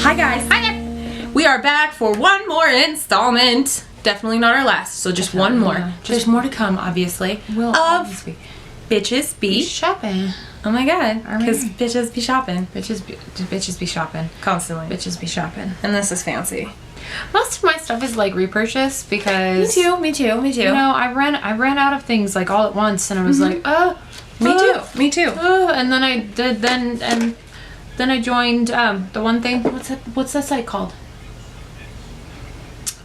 Hi guys. Hi there. We are back for one more installment. Definitely not our last, so just one more. Yeah. There's more to come, obviously. Will of Bitches Be shopping. Oh my god. Are Because we? bitches be shopping. Bitches be shopping. Constantly. Bitches be shopping. And this is fancy. Most of my stuff is like repurchase because Me too. You know, I ran out of things like all at once, and I was like, Me too. and then I did then I joined the one thing. What's that site called?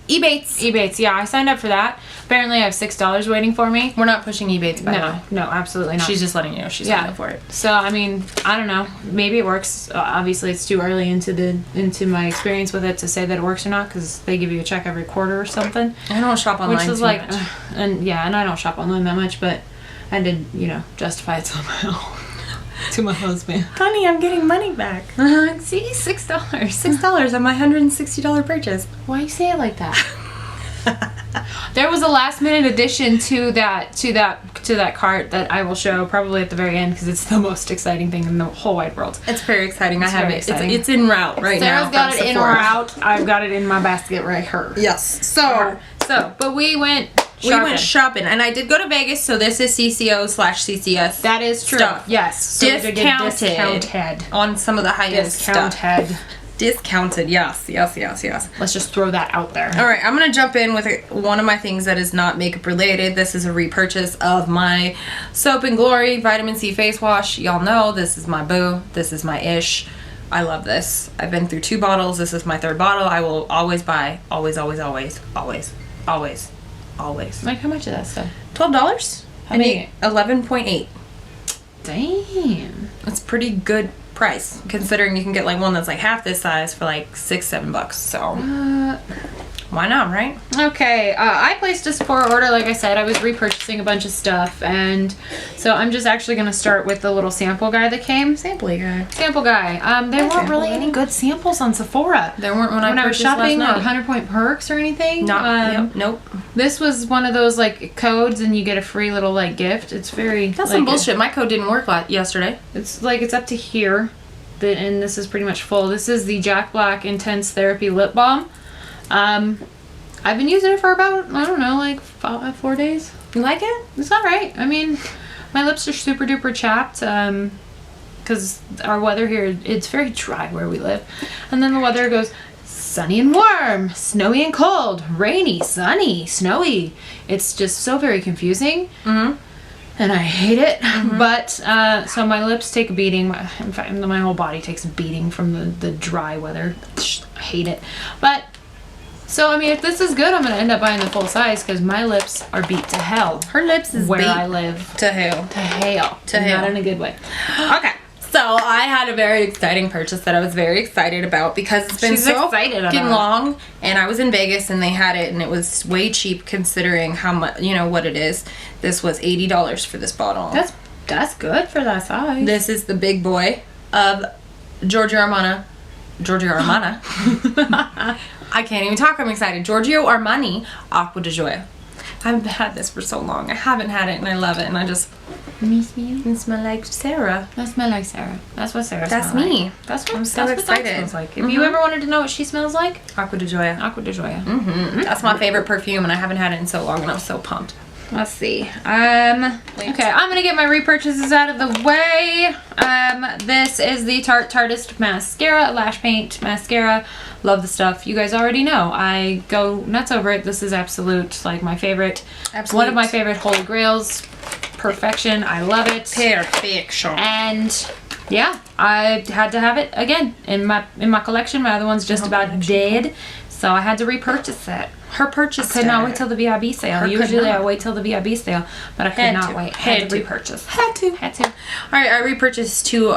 Ebates. Ebates. Yeah, I signed up for that. Apparently, I have $6 waiting for me. We're not pushing Ebates, by the way. No, absolutely not. She's just letting you know she's going for it. So I mean, I don't know. Maybe it works. Obviously, it's too early into my experience with it to say that it works or not, because they give you a check every quarter or something. I don't shop online which is too like, much. and I don't shop online that much, but I did, justify it somehow to my husband. Honey, I'm getting money back. See, $6. $6 on my $160 purchase. Why you say it like that? There was a last minute addition to that cart that I will show probably at the very end, because it's the most exciting thing in the whole wide world. It's very exciting. I have very it. exciting. It's en route right now. Sarah's got it in or out. I've got it in my basket right here. Yes. But we went shopping. We went shopping, and I did go to Vegas, so this is CCO/CCS. That is true. Stuff. Yes. So we did get discounted on some of the high-end stuff. Discounted. Yes. Let's just throw that out there. All right, I'm going to jump in with one of my things that is not makeup related. This is a repurchase of my Soap and Glory Vitamin C Face Wash. Y'all know this is my boo. This is my ish. I love this. I've been through 2 bottles. This is my 3rd bottle. I will always buy. Always. Like, how much is that stuff? $12? How many? 11.8. Damn. It's pretty good price, considering you can get like one that's like half this size for like $6-7. So why not, right? Okay, I placed a Sephora order. Like I said, I was repurchasing a bunch of stuff, and so I'm just actually going to start with the little sample guy that came. Sample guy. There weren't really any good samples on Sephora. There weren't when I was purchased shopping, or last night. 100 point perks or anything. Nope. This was one of those like codes, and you get a free little like gift. It's very That's some bullshit. My code didn't work yesterday. It's like it's up to here, and this is pretty much full. This is the Jack Black Intense Therapy Lip Balm. I've been using it for about, I don't know, like 4 days. You like it? It's alright. I mean, my lips are super duper chapped, because our weather here, it's very dry where we live. And then the weather goes sunny and warm, snowy and cold, rainy, sunny, snowy. It's just so very confusing. Mm-hmm. And I hate it. Mm-hmm. But, so my lips take a beating. In fact, my whole body takes a beating from the dry weather. I hate it. But, so, I mean, if this is good, I'm going to end up buying the full size, because my lips are beat to hell. Her lips is where beat I live. to hell. To hell. To hell. Not in a good way. Okay. So I had a very exciting purchase that I was very excited about, because it's been She's so excited fucking about long, and I was in Vegas and they had it, and it was way cheap considering how much, what it is. This was $80 for this bottle. That's good for that size. This is the big boy of Giorgio Armani. I can't even talk. I'm excited. Giorgio Armani Acqua di Gioia. I've had this for so long. I haven't had it, and I love it, and I just smell like Sarah. I smell like Sarah. That's what Sarah That's smells me. like. That's what I'm so that's excited. What that smells like. If you ever wanted to know what she smells like, Acqua di Gioia. Acqua di Gioia. Mm-hmm. That's my favorite perfume, and I haven't had it in so long, and I'm so pumped. Let's see. Okay, I'm gonna get my repurchases out of the way. This is the Tartist mascara, lash paint mascara. Love the stuff. You guys already know. I go nuts over it. This is absolute, like my favorite. Absolute. One of my favorite holy grails. Perfection. I love it. Perfection. And yeah, I had to have it again in my collection. My other one's just about dead, so I had to repurchase it. Her purchase. Could not wait till the VIB sale. Usually I wait till the VIB sale, but I could not wait. Had to repurchase. Had to. All right, I repurchased 2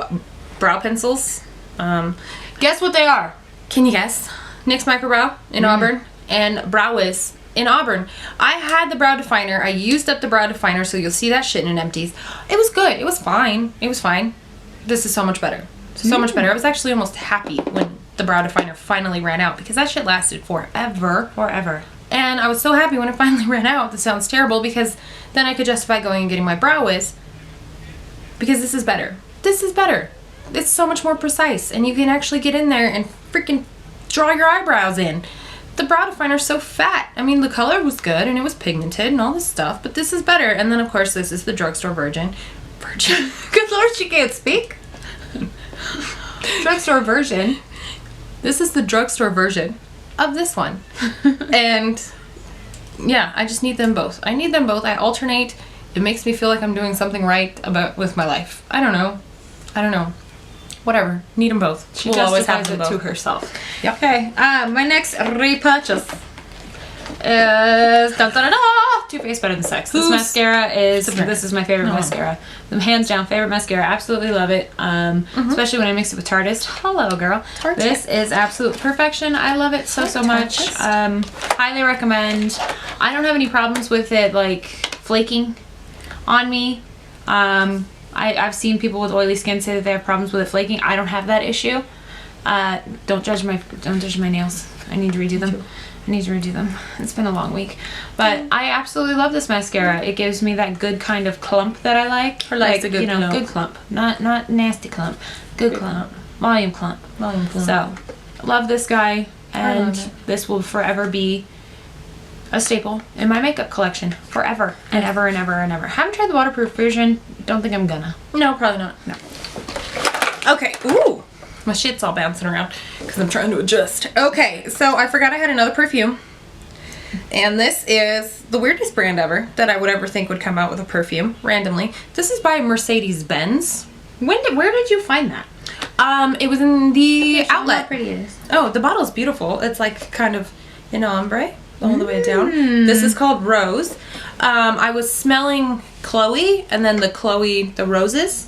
brow pencils. Guess what they are? Can you guess? NYX Microbrow in Auburn and Brow Wiz in Auburn. I had the brow definer. I used up the brow definer, so you'll see that shit in empties. It was good. It was fine. This is so much better. So much better. I was actually almost happy when the brow definer finally ran out, because that shit lasted forever. And I was so happy when it finally ran out. This sounds terrible, because then I could justify going and getting my Brow Wiz, because this is better. It's so much more precise, and you can actually get in there and freaking draw your eyebrows in. The brow definer's so fat. I mean, the color was good and it was pigmented and all this stuff, but this is better. And then, of course, this is the drugstore version. Good Lord, she can't speak. Drugstore version. This is the drugstore version of this one. And yeah, I just need them both. I need them both. I alternate. It makes me feel like I'm doing something right with my life. I don't know. Whatever. Need them both. She will always have justifies them it both. to herself. Yep. Okay, my next repurchase is Too Faced Better Than Sex. This mascara this is my favorite mascara. Hands down, favorite mascara. Absolutely love it. Especially when I mix it with Tartist. Hello, girl. Tartist. This is absolute perfection. I love it so much. Highly recommend. I don't have any problems with it like flaking on me. I've seen people with oily skin say that they have problems with it flaking. I don't have that issue. Don't judge my nails. I need to redo them. It's been a long week. But I absolutely love this mascara. It gives me that good kind of clump that I like. Her likes a good clump. Good clump. Not nasty clump. Good clump. Volume clump. So, love this guy. And this will forever be a staple in my makeup collection. Forever. And ever and ever and ever. Haven't tried the waterproof version. Don't think I'm gonna. No, probably not. No. Okay. Ooh. My shit's all bouncing around because I'm trying to adjust. Okay, so I forgot I had another perfume. And this is the weirdest brand ever that I would ever think would come out with a perfume randomly. This is by Mercedes-Benz. Where did you find that? It was in the How outlet. pretty it is. Oh, the bottle's beautiful. It's like kind of an ombre all the way down. This is called Rose. I was smelling Chloe and then the roses.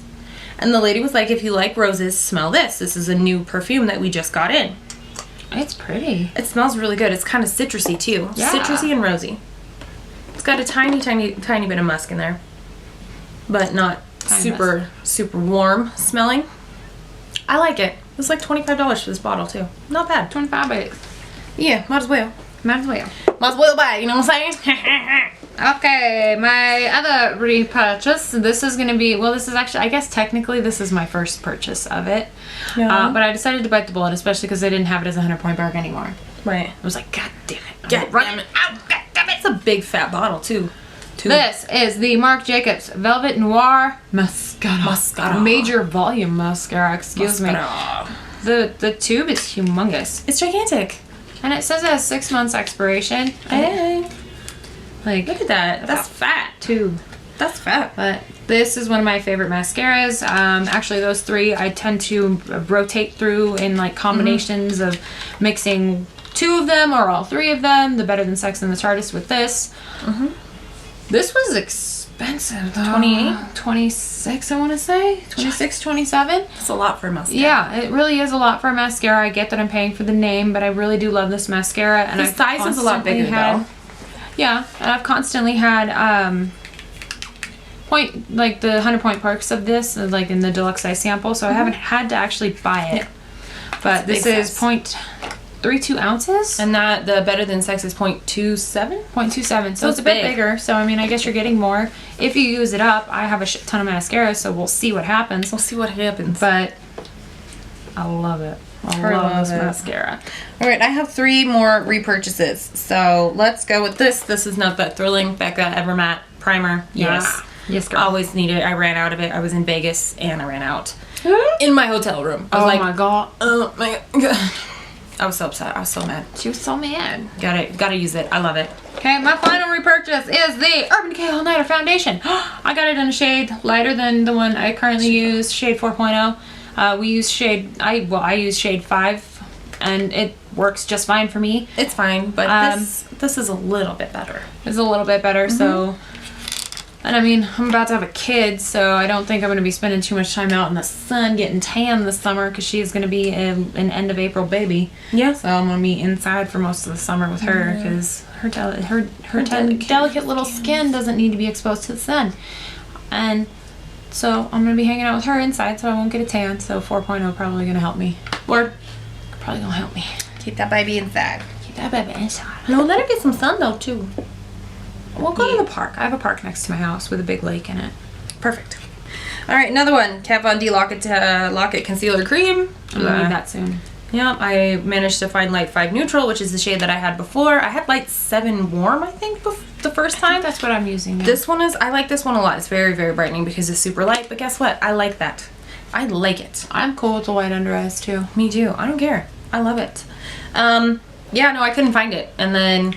And the lady was like, if you like roses, smell this. This is a new perfume that we just got in. It's pretty. It smells really good. It's kind of citrusy too. Yeah. Citrusy and rosy. It's got a tiny bit of musk in there. But not super warm smelling. I like it. It was like $25 for this bottle too. Not bad. 25 bucks. Yeah, might as well. Might as well. Might as well buy it, you know what I'm saying? Okay, my other repurchase. This is gonna be, this is actually, I guess technically this is my first purchase of it. Yeah. But I decided to bite the bullet, especially because they didn't have it as a 100-point bark anymore. Right. I was like, God damn it. God damn it. Ow, God damn it. It's a big fat bottle too. This is the Marc Jacobs Velvet Noir Mascara. Major volume mascara, excuse me. The tube is humongous. It's gigantic. And it says it has 6 months expiration. Hey. Like, Look at that. That's fat. tube. That's fat. But this is one of my favorite mascaras. Actually, those three I tend to rotate through in like combinations of mixing 2 of them or all 3 of them. The Better Than Sex and the Tartist with this. This was expensive though. 28? 26, I want to say. 26, 27. It's a lot for a mascara. Yeah, it really is a lot for a mascara. I get that I'm paying for the name, but I really do love this mascara. And The size is a lot bigger though. Yeah, and I've constantly had the 100-point perks of this, like in the deluxe size sample, so I haven't had to actually buy it. Yeah. But this is 0.32 ounces. And that the Better Than Sex is 0.27? 0.27, so it's a bit bigger. So I mean, I guess you're getting more if you use it up. I have a shit ton of mascara, so we'll see what happens. We'll see what happens. But I love it. I love this mascara. All right, I have 3 more repurchases. So let's go with this. This is not that thrilling. Becca Evermatte primer. Yes. Yes, girl. Always need it. I ran out of it. I was in Vegas and I ran out in my hotel room. I was Oh my god. Oh my god. I was so upset. I was so mad. She was so mad. Gotta use it. I love it. Okay, my final repurchase is the Urban Decay All Nighter Foundation. I got it in a shade lighter than the one I currently use, shade 4.0. I use shade 5, and it works just fine for me. It's fine, but this is a little bit better. It's a little bit better, so. And I mean, I'm about to have a kid, so I don't think I'm going to be spending too much time out in the sun getting tan this summer, because she's going to be an end of April baby. Yeah. So I'm going to be inside for most of the summer with her, because her delicate little skin doesn't need to be exposed to the sun. And so I'm going to be hanging out with her inside, so I won't get a tan. So 4.0 probably going to help me. Or Probably going to help me. keep that baby inside. Keep that baby inside. No, let her get some sun though too. We'll go to the park. I have a park next to my house with a big lake in it. Perfect. All right, another one. Kat Von D Lock It Concealer Cream. I'm going to need that soon. Yeah, I managed to find light 5 neutral, which is the shade that I had before. I had light 7 warm, I think, the first time. That's what I'm using now. This one is, I like this one a lot. It's very, very brightening because it's super light, but guess what? I like that. I like it. I'm cool with the white under eyes too. Me too. I don't care. I love it. Yeah, no, I couldn't find it. And then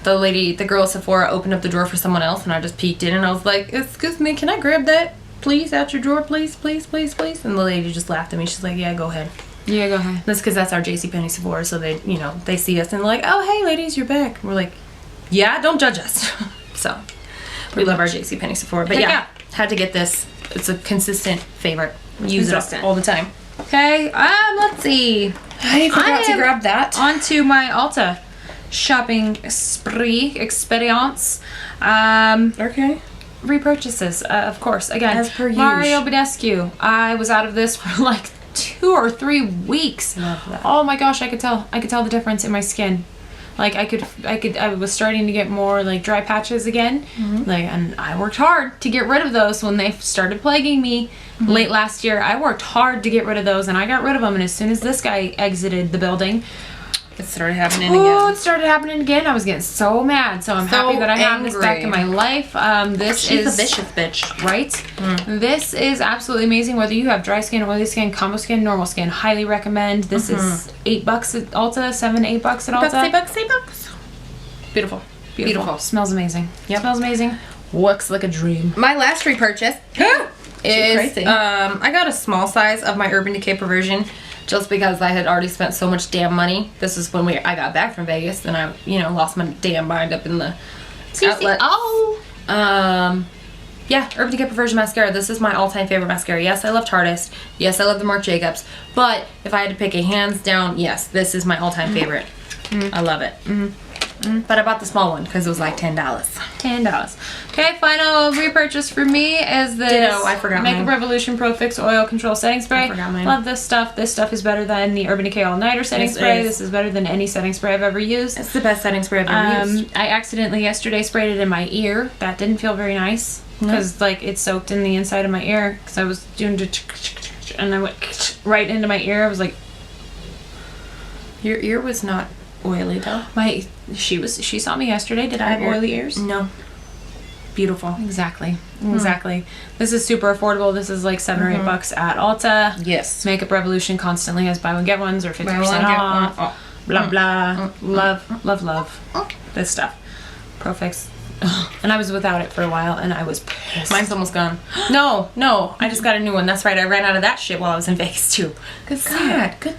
the girl at Sephora opened up the drawer for someone else, and I just peeked in, and I was like, excuse me, can I grab that, please, out your drawer, please, please, please, please? And the lady just laughed at me. She's like, yeah, go ahead. Yeah, go ahead. That's because that's our JCPenney Sephora, so they, you know, they see us and they're like, oh, hey, ladies, you're back. We're like, yeah, don't judge us. So, we love our JCPenney Sephora. But yeah, had to get this. It's a consistent favorite. Use it all the time. Okay, let's see. I forgot to grab that. Onto my Ulta shopping spree experience. Okay. Repurchases, of course. Again, as per Mario Badescu. I was out of this for like 2 or 3 weeks. Love that. Oh my gosh, I could tell the difference in my skin. Like I was starting to get more like dry patches again. Like, and I worked hard to get rid of those when they started plaguing me late last year. I worked hard to get rid of those, and I got rid of them. And as soon as this guy exited the building, it started happening again. It started happening again. I was getting so mad. So I'm happy that I have this back in my life. She's a vicious bitch. Right? This is absolutely amazing. Whether you have dry skin, oily skin, combo skin, normal skin, highly recommend. This is $8 at Ulta, $7, $8 at Ulta. $8. Beautiful. Beautiful. Smells amazing. Yep. Smells amazing. Looks like a dream. My last repurchase is I got a small size of my Urban Decay Perversion. Just because I had already spent so much damn money. This is when I got back from Vegas, and I, lost my damn mind up in the outlet. Yeah, Urban Decay Perversion Mascara. This is my all-time favorite mascara. Yes, I love Tardist. Yes, I love the Marc Jacobs. But if I had to pick a hands down, yes, this is my all-time favorite. I love it. But I bought the small one because it was like $10. $10. Okay, final repurchase for me is this Ditto, I forgot Makeup mine. Revolution Pro Fix Oil Control Setting Spray. I forgot mine. Love this stuff. This stuff is better than the Urban Decay All Nighter setting Yes, it spray. is. This is better than any setting spray I've ever used. It's the best setting spray I've ever used. I accidentally yesterday sprayed it in my ear. That didn't feel very nice because like it soaked in the inside of my ear because I was doing and I went right into my ear. I was like, Your ear was not oily though. She saw me yesterday. Did I have oily ears? No. Beautiful. Exactly. This is super affordable. This is like $7 or $8 at Ulta. Yes. Makeup Revolution constantly has buy one get ones or 50% off. Blah blah. Love this stuff. Profix. And I was without it for a while, and I was pissed. Mine's almost gone. No, I just got a new one. That's right. I ran out of that shit while I was in Vegas too. Good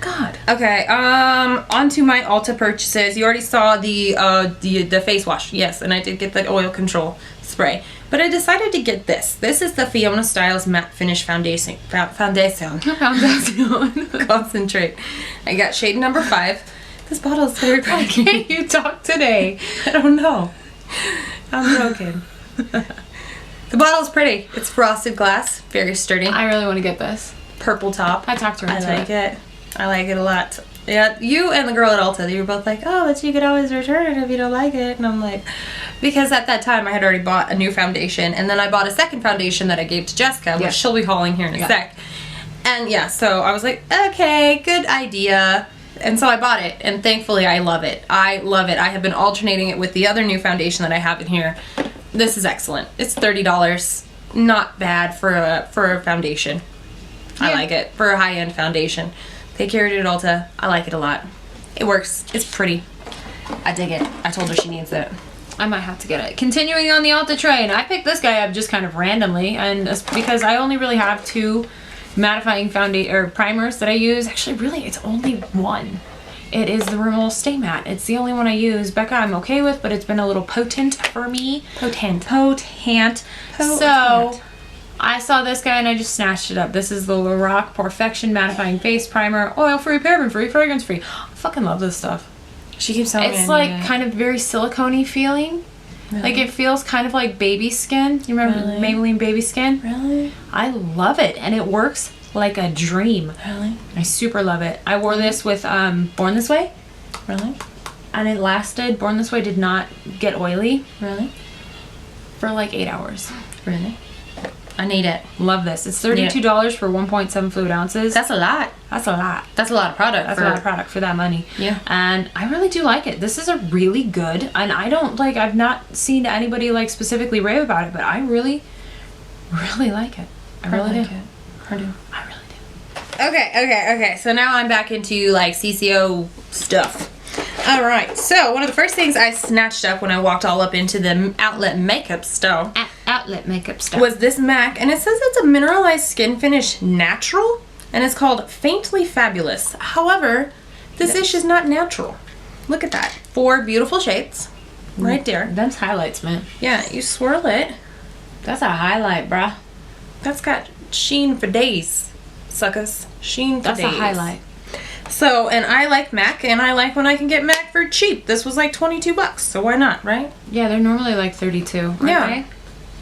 God. Okay. On to my Ulta purchases. You already saw the face wash. Yes, and I did get the oil control spray. But I decided to get this. This is the Fiona Styles Matte Finish Foundation. Concentrate. I got shade number 5. This bottle is very Why pretty. can't you talk today? I don't know. I'm joking. The bottle's pretty. It's frosted glass, very sturdy. I really want to get this. Purple top. I talked to her I into like it. I like it a lot. Yeah, you and the girl at Ulta, you were both like, oh, but you could always return it if you don't like it. And I'm like, because at that time I had already bought a new foundation, and then I bought a second foundation that I gave to Jessica, which she'll be hauling here in a sec. And yeah, so I was like, okay, good idea. And so I bought it, and thankfully I love it. I love it. I have been alternating it with the other new foundation that I have in here. This is excellent. It's $30. Not bad for a foundation. I like it. For a high-end foundation. They carried it at Ulta. I like it a lot. It works. It's pretty. I dig it. I told her she needs it. I might have to get it. Continuing on the Ulta train, I picked this guy up just kind of randomly, and because I only really have 2 mattifying foundation or primers that I use. Actually, really, it's only one. It is the Rimmel Stay Matte. It's the only one I use. Becca, I'm okay with, but it's been a little potent for me. Potent. So I saw this guy and I just snatched it up. This is the Lorac Perfection Mattifying Face Primer, oil-free, paraben-free, fragrance-free. I fucking love this stuff. She keeps telling me. It's like kind of very silicone-y feeling. Really? Like it feels kind of like baby skin. You remember Maybelline Baby Skin? Really? I love it, and it works like a dream. Really? I super love it. I wore this with Born This Way. Really? And it lasted. Born This Way did not get oily. Really? For like 8 hours. Really? I need it. Love this. It's $32 for 1.7 fluid ounces. That's a lot. That's a lot. That's a lot of product. That's a lot of product for that money. Yeah. And I really do like it. This is a really good, and I don't like, I've not seen anybody like specifically rave about it, but I really, really like it. I really like do. it. I do. I really do. Okay. So now I'm back into like CCO stuff. All right. So one of the first things I snatched up when I walked all up into the outlet makeup store Outlet makeup stuff. was this MAC, and it says it's a mineralized skin finish natural, and it's called Faintly Fabulous. However, this ish is not natural. Look at that. 4 beautiful shades right there. Them's highlights, man. Yeah, you swirl it. That's a highlight, bruh. That's got sheen for days, suckers. Sheen for That's days. a highlight. So, and I like MAC, and I like when I can get MAC for cheap. This was like $22, so why not, right? Yeah, they're normally like 32, aren't Yeah. they?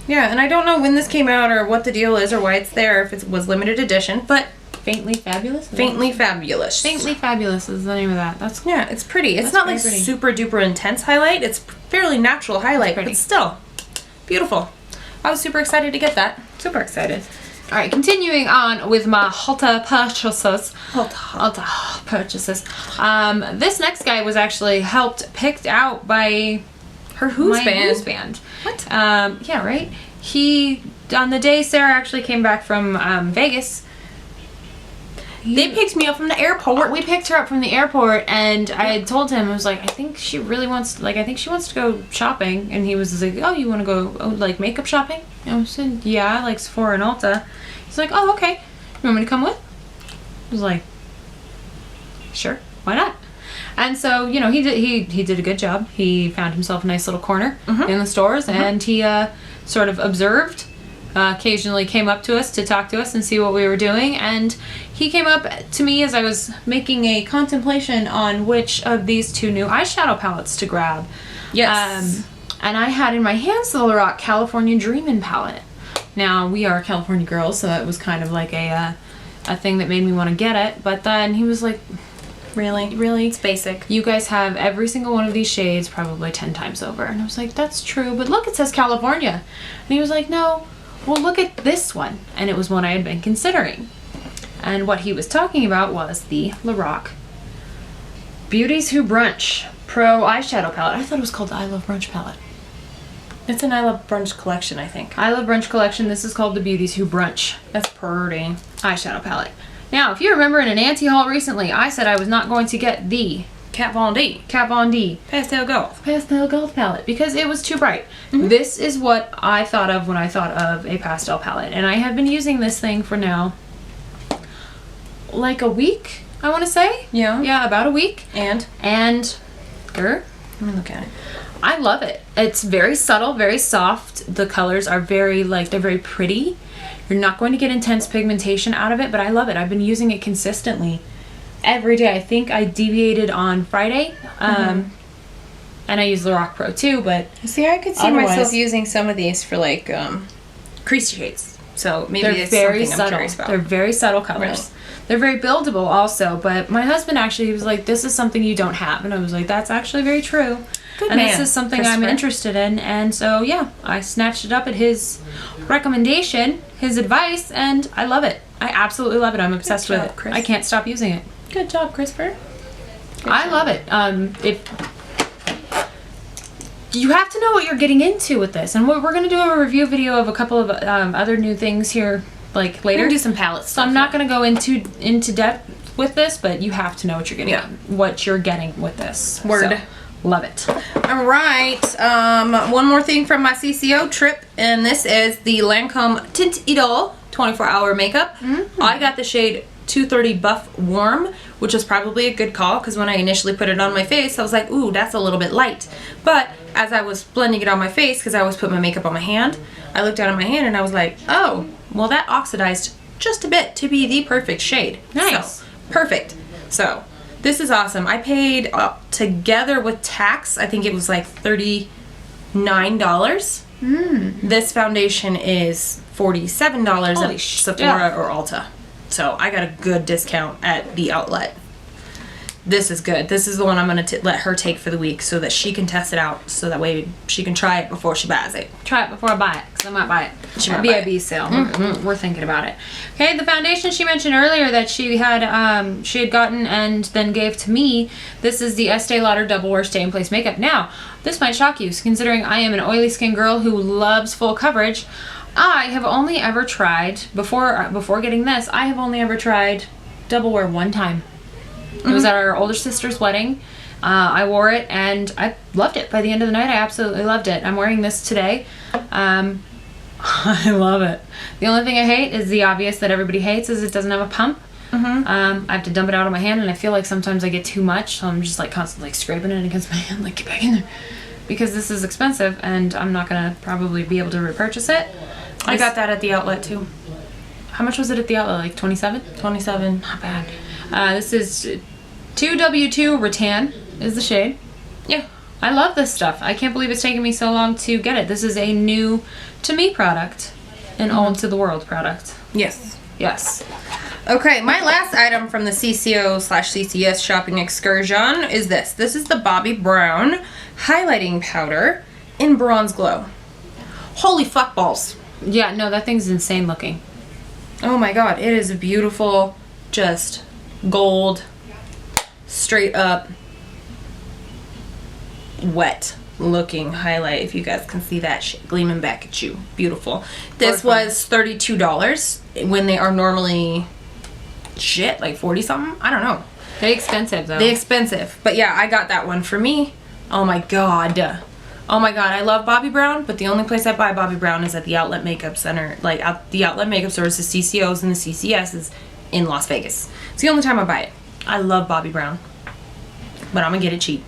Yeah, and I don't know when this came out or what the deal is or why it's there, if it was limited edition, but Faintly Fabulous? Faintly Fabulous. Faintly Fabulous is the name of that. That's Yeah, it's pretty. It's That's not very like pretty. super duper intense highlight. It's fairly natural highlight, pretty. but still beautiful. I was super excited to get that. super excited. All right, continuing on with my Ulta purchases. Ulta purchases. This next guy was actually picked out by Her Who's my band. Who's band. What? Yeah, right. He on the day Sarah actually came back from Vegas. They picked me up from the airport. We picked her up from the airport, and I had told him, I was like, I think she wants to go shopping, and he was like, oh, you want to go like makeup shopping? And I said, yeah, like Sephora and Ulta. He's like, oh, okay. You want me to come with? I was like, sure, why not? And so, you know, he did a good job. He found himself a nice little corner in the stores, and he sort of observed. Occasionally came up to us to talk to us and see what we were doing, and he came up to me as I was making a contemplation on which of these 2 new eyeshadow palettes to grab. Yes. And I had in my hands the Lorac California Dreamin' palette. Now, we are California girls, so that was kind of like a thing that made me want to get it, but then he was like, really? It's basic. You guys have every single one of these shades probably 10 times over. And I was like, that's true, but look, it says California. And he was like, no. Well, look at this one. And it was one I had been considering. And what he was talking about was the Lorac Beauties Who Brunch Pro Eyeshadow Palette. I thought it was called the I Love Brunch Palette. It's an I Love Brunch collection, I think. I Love Brunch Collection. This is called the Beauties Who Brunch That's pretty. Eyeshadow Palette. Now, if you remember in an Auntie haul recently, I said I was not going to get the Kat Von D. Kat Von D Pastel Gold. Pastel Gold palette because it was too bright. This is what I thought of when I thought of a pastel palette, and I have been using this thing for now like a week, I want to say. Yeah. About a week. And? Grr, Let me look at it. I love it. It's very subtle, very soft. The colors are they're very pretty. You're not going to get intense pigmentation out of it, but I love it. I've been using it consistently every day. I think I deviated on Friday. And I use the Lorac Pro too, but See, I could see Otherwise- myself using some of these for like crease shades. So maybe they're it's very something I'm subtle. curious about. They're very subtle colors. Right. They're very buildable also, but my husband actually, he was like, this is something you don't have. And I was like, that's actually very true. Good and man, this is something I'm Christopher. interested in. And so, yeah, I snatched it up at his recommendation, his advice, and I love it. I absolutely love it. I'm obsessed job, with it. Chris. I can't stop using it. Good job, Christopher. I love it. If you have to know what you're getting into with this, and we're going to do a review video of a couple of other new things here, like We're later. gonna do some palette So stuff. I'm not going to go into depth with this, but you have to know what you're getting. Yeah. What you're getting with this. Word. So, love it. All right. One more thing from my CCO trip, and this is the Lancome Tint Idole 24-hour makeup. I got the shade 230 Buff Warm, which was probably a good call because when I initially put it on my face, I was like, ooh, that's a little bit light. But as I was blending it on my face, because I always put my makeup on my hand, I looked down at my hand and I was like, oh, well, that oxidized just a bit to be the perfect shade. Nice. So, perfect. So, this is awesome. I paid together with tax, I think it was like $39. This foundation is $47 Holy at Sephora or Ulta. So I got a good discount at the outlet. this is good. This is the one I'm going to let her take for the week so that she can test it out, so that way she can try it before she buys it. Try it before I buy it, because I might buy it. She might buy it. BIB sale. We're thinking about it. Okay, the foundation she mentioned earlier that she had gotten and then gave to me. This is the Estee Lauder Double Wear Stay in Place Makeup. Now, this might shock you, considering I am an oily skin girl who loves full coverage. I have only ever tried, before getting this, I have only ever tried Double Wear one time. It was at our older sister's wedding. I wore it and I loved it. By the end of the night, I absolutely loved it. I'm wearing this today. I love it. The only thing I hate is the obvious that everybody hates is it doesn't have a pump. I have to dump it out of my hand, and I feel like sometimes I get too much, so I'm just like constantly like scraping it against my hand, like get back in there. Because this is expensive and I'm not gonna probably be able to repurchase it. I got that at the outlet too. How much was it at the outlet? Like 27? 27. Not bad. This is 2W2 Rattan is the shade. Yeah. I love this stuff. I can't believe it's taken me so long to get it. This is a new to me product. An old to the world product. Yes. Yes. Okay, my last item from the CCO/CCS shopping excursion is this. This is the Bobbi Brown highlighting powder in Bronze Glow. Holy fuck balls. Yeah, no, that thing's insane looking. Oh my god, it is a beautiful, just gold, straight up, wet looking highlight. If you guys can see that shit gleaming back at you. Beautiful. This was $32 when they are normally shit, like 40 something. I don't know. They're expensive though. They're expensive. But yeah, I got that one for me. Oh my god. Oh my god, I love Bobbi Brown, but the only place I buy Bobbi Brown is at the Outlet Makeup Center. Like, the Outlet Makeup stores, the CCOs and the CCSs in Las Vegas. It's the only time I buy it. I love Bobbi Brown, but I'm gonna get it cheap.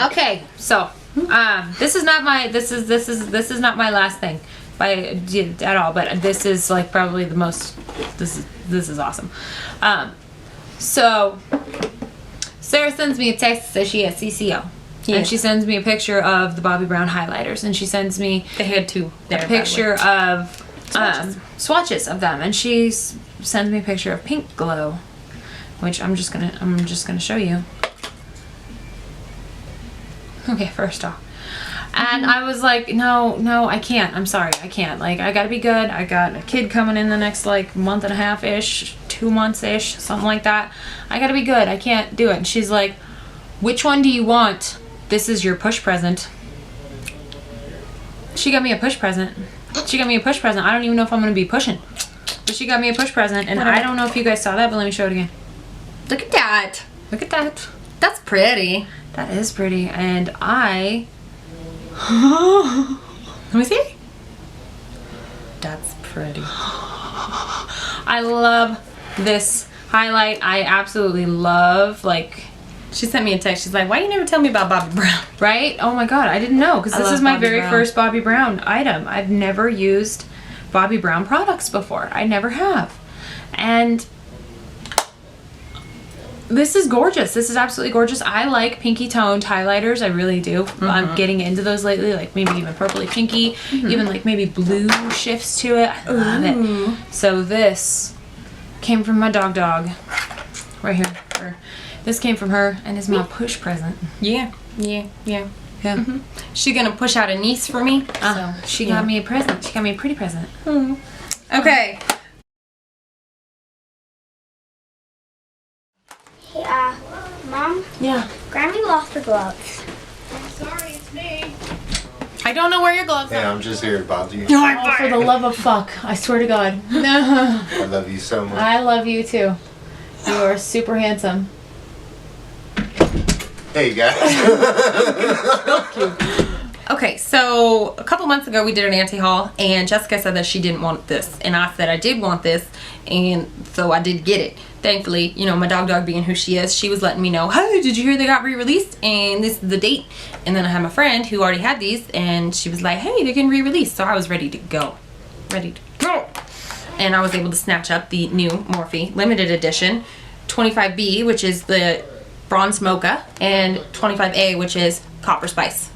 Okay, so this is not my not my last thing at all, but this is like probably the most. This is awesome. So Sarah sends me a text that says she has CCO. Yes. And she sends me a picture of the Bobbi Brown highlighters, and she sends me they had two there, a picture of swatches of them, and she sends me a picture of Pink Glow, which I'm just gonna show you. Okay, first off, and I was like, no, I can't. I'm sorry, I can't. Like, I gotta be good. I got a kid coming in the next like month and a half ish, 2 months ish, something like that. I gotta be good. I can't do it. And she's like, which one do you want? This is your push present. She got me a push present. I don't even know if I'm going to be pushing. But she got me a push present, and I don't know if you guys saw that, but let me show it again. Look at that. Look at that. That's pretty. That is pretty, and I... Let me see. That's pretty. I love this highlight. I absolutely love, like... She sent me a text. She's like, why you never tell me about Bobbi Brown? Right? Oh my god, I didn't know, because this is my very first Bobbi Brown item. I've never used Bobbi Brown products before. I never have. And this is gorgeous. This is absolutely gorgeous. I like pinky toned highlighters. I really do. I'm getting into those lately, like maybe even purpley pinky, even like maybe blue shifts to it. I love it. So this came from my dog right here. This came from her and is my push present. Yeah. She gonna push out a niece for me. So she got me a present. She got me a pretty present. Okay. Hey, Mom? Yeah. Grammy lost her gloves. I'm sorry, it's me. I don't know where your gloves Yeah, are. I'm just here to bother you. Oh, for the love of fuck. I swear to God. I love you so much. I love you too. You are super handsome. Hey guys. Okay, so a couple months ago we did an anti-haul, and Jessica said that she didn't want this, and I said I did want this, and so I did get it. Thankfully, you know, my dog being who she is, she was letting me know, hey, did you hear they got re-released? And this is the date. And then I had my friend who already had these, and she was like, hey, they're getting re-released. So I was ready to go. And I was able to snatch up the new Morphe limited edition 25B, which is the Bronze Mocha, and 25A, which is Copper Spice.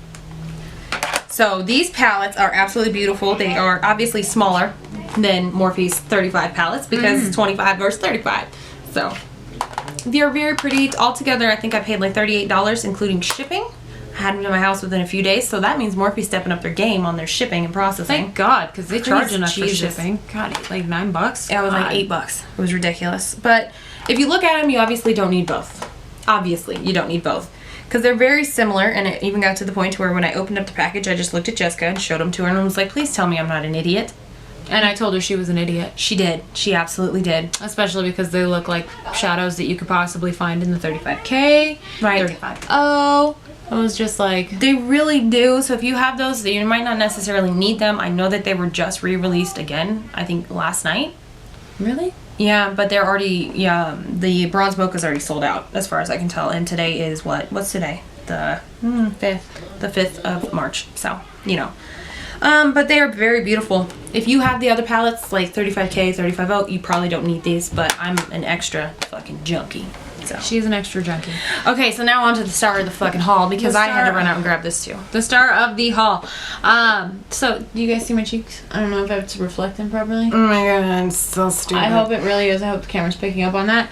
So these palettes are absolutely beautiful. They are obviously smaller than Morphe's 35 palettes because it's 25 versus 35. So They're very pretty. Altogether, I think I paid like $38, including shipping. I had them to my house within a few days, so that means Morphe's stepping up their game on their shipping and processing. Thank God, because they charge enough for Jesus. shipping. God, like $9. Yeah, it was like $8. It was ridiculous. But if you look at them, you obviously don't need both. Obviously, you don't need both. Because they're very similar, and it even got to the point where when I opened up the package, I just looked at Jessica and showed them to her and was like, please tell me I'm not an idiot. And I told her she was an idiot. She did. She absolutely did. Especially because they look like shadows that you could possibly find in the 35K, Right. 35O. I was just like... They really do. So if you have those, you might not necessarily need them. I know that they were just re-released again, I think last night. Really? Yeah, but they're already, the bronze mocha's already sold out, as far as I can tell. And today is what's today? The 5th. The 5th of March. So, you know. But they are very beautiful. If you have the other palettes, like 35K, 35O, you probably don't need these, but I'm an extra fucking junkie. So. She's an extra junkie. Okay, so now on to the star of the fucking haul, because I had to run out and grab this too. The star of the haul. So, do you guys see my cheeks? I don't know if it's reflecting properly. Oh my god, it's so stupid. I hope it really is. I hope the camera's picking up on that.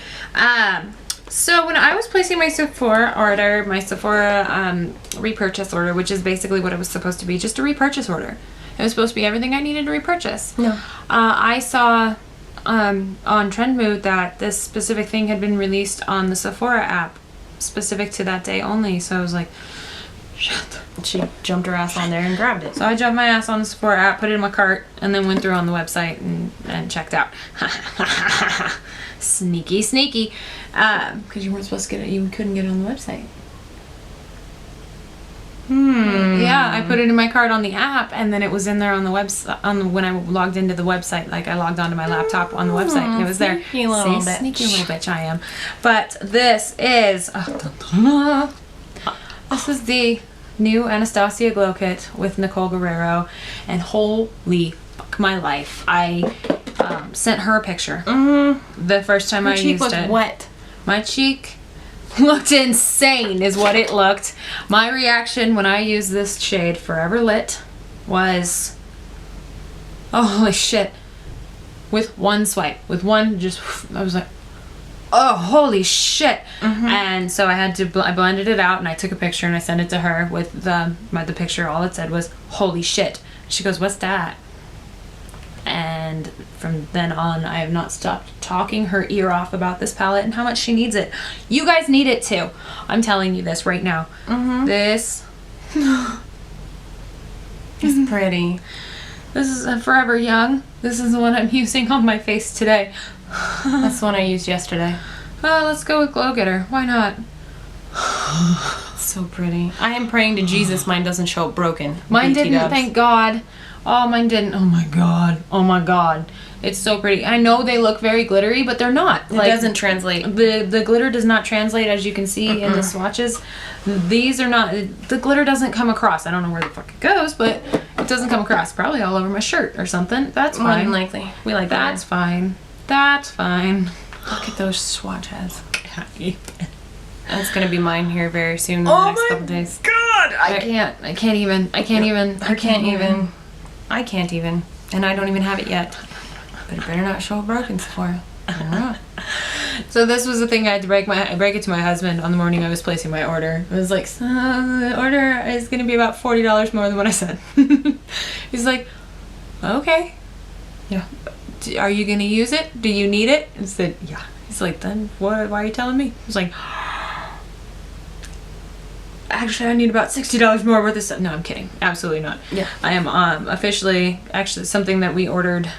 So when I was placing my Sephora order, my Sephora repurchase order, which is basically what it was supposed to be, just a repurchase order. It was supposed to be everything I needed to repurchase. No. I saw on Trendmood that this specific thing had been released on the Sephora app, specific to that day only. So I was like, shit. She jumped her ass on there and grabbed it. So I jumped my ass on the Sephora app, put it in my cart, and then went through on the website and checked out. Sneaky, sneaky. Because you weren't supposed to get it. You couldn't get it on the website. Yeah, I put it in my cart on the app, and then it was in there on the website. When I logged into the website, like I logged onto my laptop on the website, and it was there. Sneaky little bitch. Sneaky little bitch I am. But this is this is the new Anastasia Glow Kit with Nicole Guerrero, and holy fuck my life, I sent her a picture the first time I used it. Wet. My cheek looked insane is what it looked. My reaction when I used this shade, Forever Lit, was, oh, holy shit. With one swipe, with one just, I was like, oh, holy shit. And so I had to, I blended it out and I took a picture and I sent it to her with the picture. All it said was, holy shit. She goes, what's that? And from then on, I have not stopped talking her ear off about this palette and how much she needs it. You guys need it too. I'm telling you this right now. This is pretty. This is a Forever Young. This is the one I'm using on my face today. That's the one I used yesterday. Oh, let's go with Glow Getter. Why not? It's so pretty. I am praying to Jesus mine doesn't show up broken. Mine BT didn't, dubs. thank God. Oh, mine didn't. Oh my God. Oh my God. It's so pretty. I know they look very glittery, but they're not. It doesn't translate. The glitter does not translate, as you can see in the swatches. These are not, the glitter doesn't come across. I don't know where the fuck it goes, but it doesn't come across. Probably all over my shirt or something. That's More fine. than likely. We like that. That's fine. That's fine. Look at those swatches. That's gonna be mine here very soon in the Oh next my couple days. God! I can't even. And I don't even have it yet. But it better not show up broken, Sephora. So this was the thing I had to break it to my husband on the morning I was placing my order. It was like, so the order is going to be about $40 more than what I said. He's like, okay. Yeah. Are you going to use it? Do you need it? I said, yeah. He's like, then why are you telling me? I was like, actually, I need about $60 more worth of stuff. No, I'm kidding. Absolutely not. Yeah. I am officially, actually, something that we ordered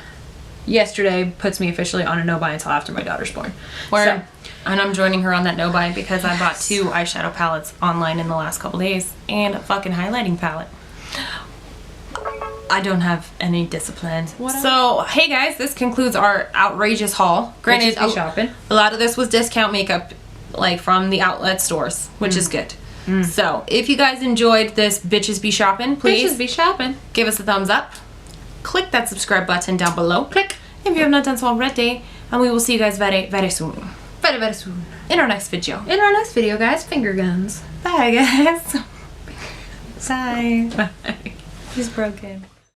yesterday puts me officially on a no buy until after my daughter's born. And I'm joining her on that no buy because I bought 2 eyeshadow palettes online in the last couple days and a fucking highlighting palette. I don't have any discipline. So, hey guys, this concludes our outrageous haul. Granted, Bitches be shopping. a lot of this was discount makeup, like from the outlet stores, which is good. So, if you guys enjoyed this Bitches Be Shopping, please Bitches be shopping. give us a thumbs up. Click that subscribe button down below. Click if you have not done so already. And we will see you guys very, very soon. Very, very soon. In our next video. In our next video, guys, finger guns. Bye, guys. Bye. Bye. He's broken.